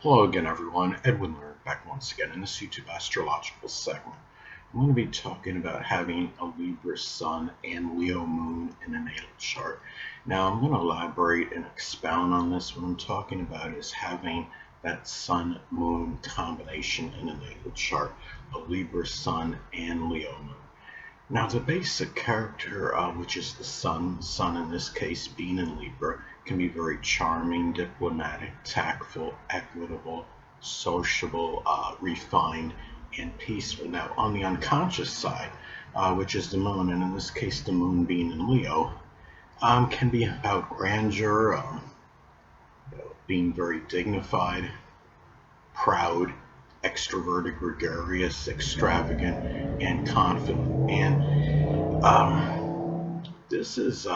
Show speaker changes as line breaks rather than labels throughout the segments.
Hello again, everyone. Edwin Learnard back once again in this YouTube astrological segment. I'm going to be talking about having a Libra Sun and Leo Moon in a natal chart. Now, I'm going to elaborate and expound on this. What I'm talking about is having that Sun Moon combination in a natal chart, a Libra Sun and Leo Moon. Now, the basic character, which is the sun in this case being in Libra, can be very charming, diplomatic, tactful, equitable, sociable, refined, and peaceful. Now, on the unconscious side, which is the moon, and in this case, the moon being in Leo, can be about grandeur, being very dignified, proud, extroverted, gregarious, extravagant, and confident. And this is,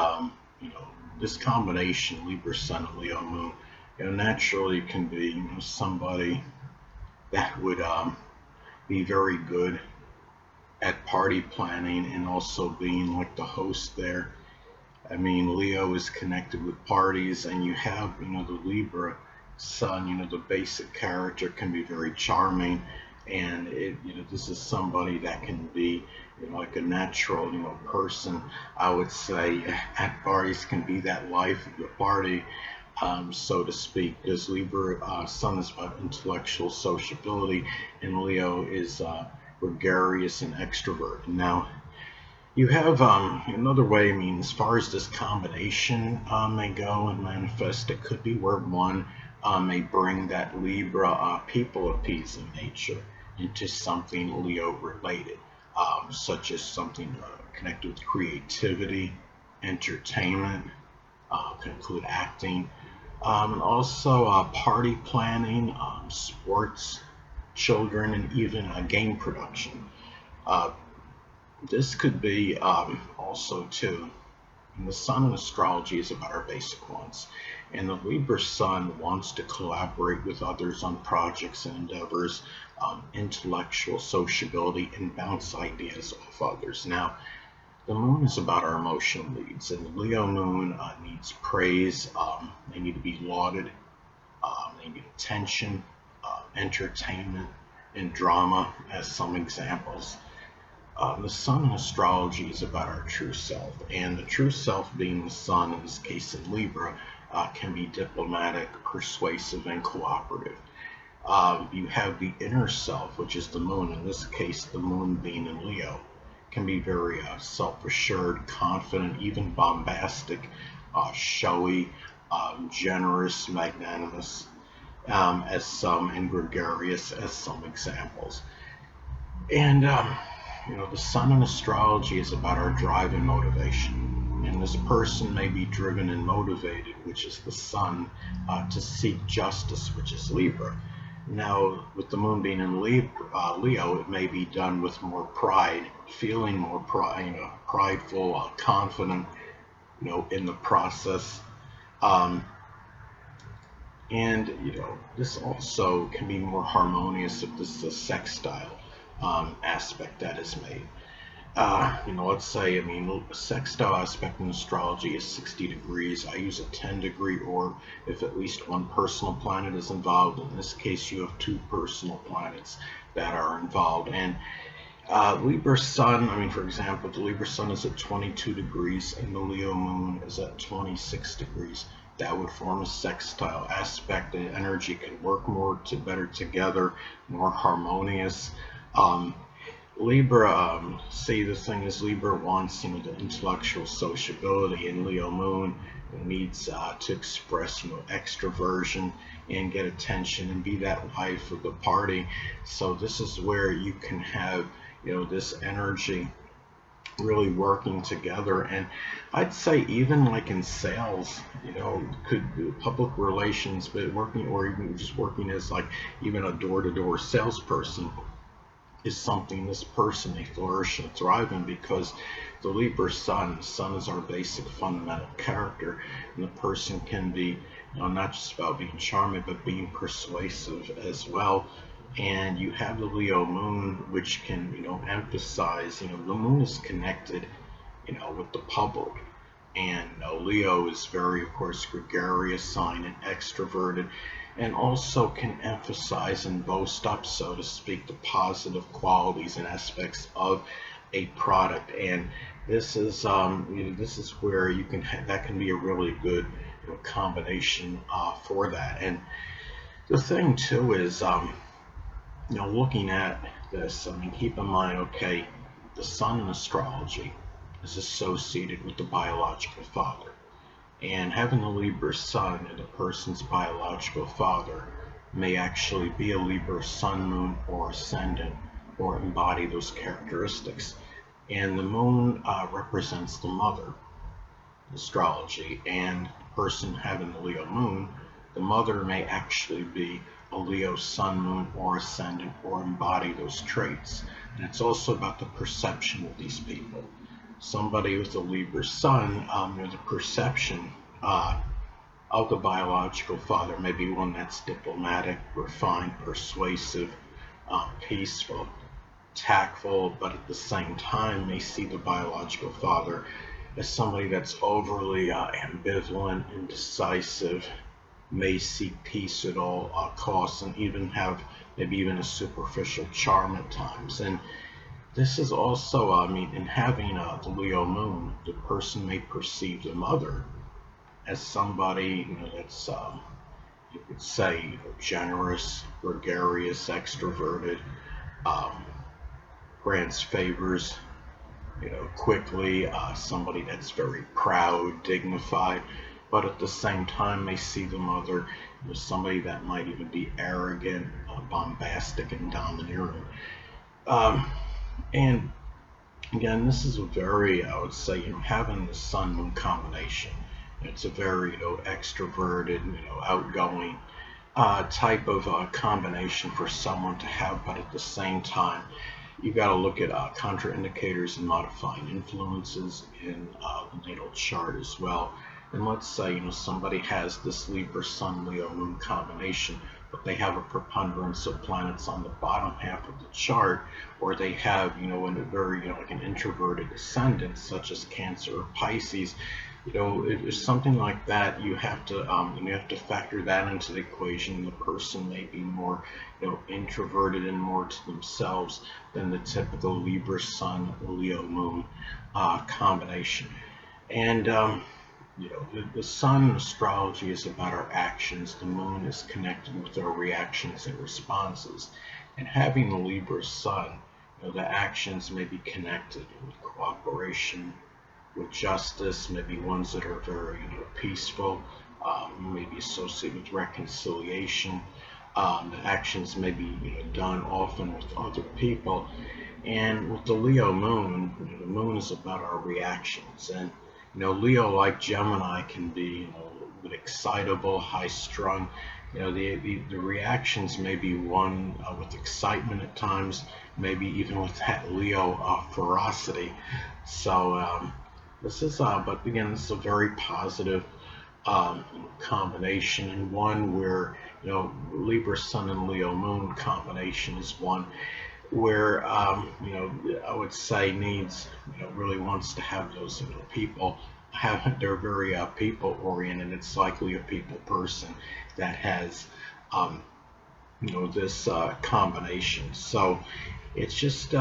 this combination, Libra Sun and Leo Moon, naturally can be, somebody that would be very good at party planning and also being like the host there. I mean, Leo is connected with parties, and you have, the Libra Sun, the basic character can be very charming, and this is somebody that can be, like a natural, person. I would say at parties can be that life of the party, so to speak, because Libra Sun is about intellectual sociability, and Leo is gregarious and extroverted. Now, you have another way. I mean, as far as this combination may go and manifest, it could be where one may bring that Libra people appeasing nature into something Leo related, such as something connected with creativity, entertainment, can include acting, and also party planning, sports, children, and even game production. Uh, this could be also too. And the Sun in astrology is about our basic wants, and the Libra Sun wants to collaborate with others on projects and endeavors, intellectual sociability, and bounce ideas off others. Now, the Moon is about our emotional needs, and the Leo Moon needs praise. They need to be lauded. They need attention, entertainment, and drama, as some examples. The Sun in astrology is about our true self, and the true self, being the Sun, in this case in Libra, can be diplomatic, persuasive, and cooperative. You have the inner self, which is the Moon, in this case, the Moon being in Leo, can be very self-assured, confident, even bombastic, showy, generous, magnanimous, as some, and gregarious as some examples. And the Sun in astrology is about our drive and motivation. And this person may be driven and motivated, which is the Sun, to seek justice, which is Libra. Now, with the Moon being in Leo, it may be done with more pride, feeling more pride, prideful, confident, in the process. Um, and this also can be more harmonious if this is a sextile aspect that is made. Let's say, a sextile aspect in astrology is 60 degrees. I use a 10-degree orb if at least one personal planet is involved. In this case, you have two personal planets that are involved. And Libra Sun, for example, the Libra Sun is at 22 degrees and the Leo Moon is at 26 degrees. That would form a sextile aspect. The energy can work better together, more harmonious. Libra, say the thing is, Libra wants, the intellectual sociability, and Leo Moon needs to express, extroversion and get attention and be that life of the party. So this is where you can have, this energy really working together. And I'd say even like in sales, could be public relations, but working, or even just working as like even a door-to-door salesperson, is something this person may flourish and thrive in, because the Libra Sun is our basic fundamental character, and the person can be, not just about being charming, but being persuasive as well. And you have the Leo Moon, which can, emphasize, the Moon is connected, with the public. And Leo is very, of course, gregarious sign and extroverted. and also can emphasize and boast up, so to speak, the positive qualities and aspects of a product. And this is where you can that can be a really good combination for that. And the thing too is looking at this, I mean, keep in mind, okay, the sun in astrology is associated with the biological father. And having the Libra sun in a person's biological father may actually be a Libra sun, moon, or ascendant, or embody those characteristics. And the moon represents the mother, astrology, and the person having the Leo moon, the mother may actually be a Leo sun, moon, or ascendant, or embody those traits. And it's also about the perception of these people. Somebody with a Libra sun, the perception of the biological father may be one that's diplomatic, refined, persuasive, peaceful, tactful, but at the same time may see the biological father as somebody that's overly ambivalent, indecisive, may seek peace at all costs, and even have maybe even a superficial charm at times. And this is also, I mean, in having the Leo moon, the person may perceive the mother as somebody that's, you could say, generous, gregarious, extroverted, um, grants favors, quickly, somebody that's very proud, dignified, but at the same time may see the mother as somebody that might even be arrogant, bombastic, and domineering. Um, and again, this is a very, I would say, having the sun moon combination. It's a very, extroverted, outgoing type of combination for someone to have, but at the same time, you got to look at contraindicators and modifying influences in the natal chart as well. And let's say somebody has this Libra Sun Leo Moon combination, but they have a preponderance of planets on the bottom half of the chart, or they have in a very like an introverted ascendant such as Cancer or Pisces. It's something like that. You have to factor that into the equation. The person may be more, introverted and more to themselves than the typical Libra Sun Leo Moon combination. And the sun in astrology is about our actions. The moon is connected with our reactions and responses. And having the Libra Sun, the actions may be connected with cooperation, with justice, maybe ones that are very peaceful, maybe associated with reconciliation. The actions may be done often with other people. And with the Leo moon, the moon is about our reactions. And Leo, like Gemini, can be excitable, high strung. The reactions may be one with excitement at times, maybe even with that Leo ferocity. So this is, but again, this is a very positive combination, and one where Libra Sun and Leo Moon combination is one where I would say needs really wants to have those people have they're very people oriented. It's likely a people person that has this combination. So it's just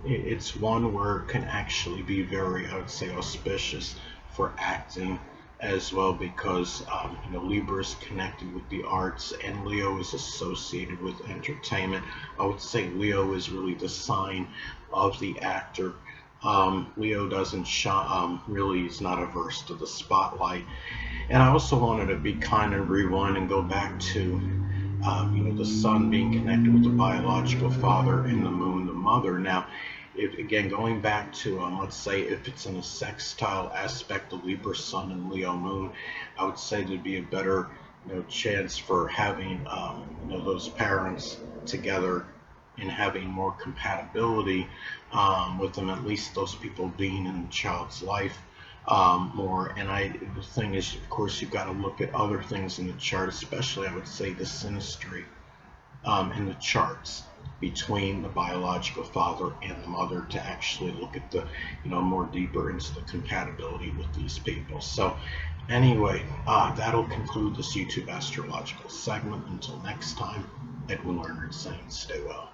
it's one where it can actually be very, I would say, auspicious for acting as well, because Libra is connected with the arts and Leo is associated with entertainment. I would say Leo is really the sign of the actor. Leo doesn't really is not averse to the spotlight. And I also wanted to be kind and rewind and go back to the sun being connected with the biological father and the moon, the mother. Now, if again going back to let's say if it's in a sextile aspect, the Libra sun and Leo moon, I would say there'd be a better chance for having those parents together and having more compatibility with them, at least those people being in the child's life more. And the thing is, of course, you've got to look at other things in the chart, especially I would say the synastry in the charts between the biological father and the mother to actually look at the more deeper into the compatibility with these people. So Anyway, that'll conclude this YouTube astrological segment. Until next time, Edwin Learnard saying stay well.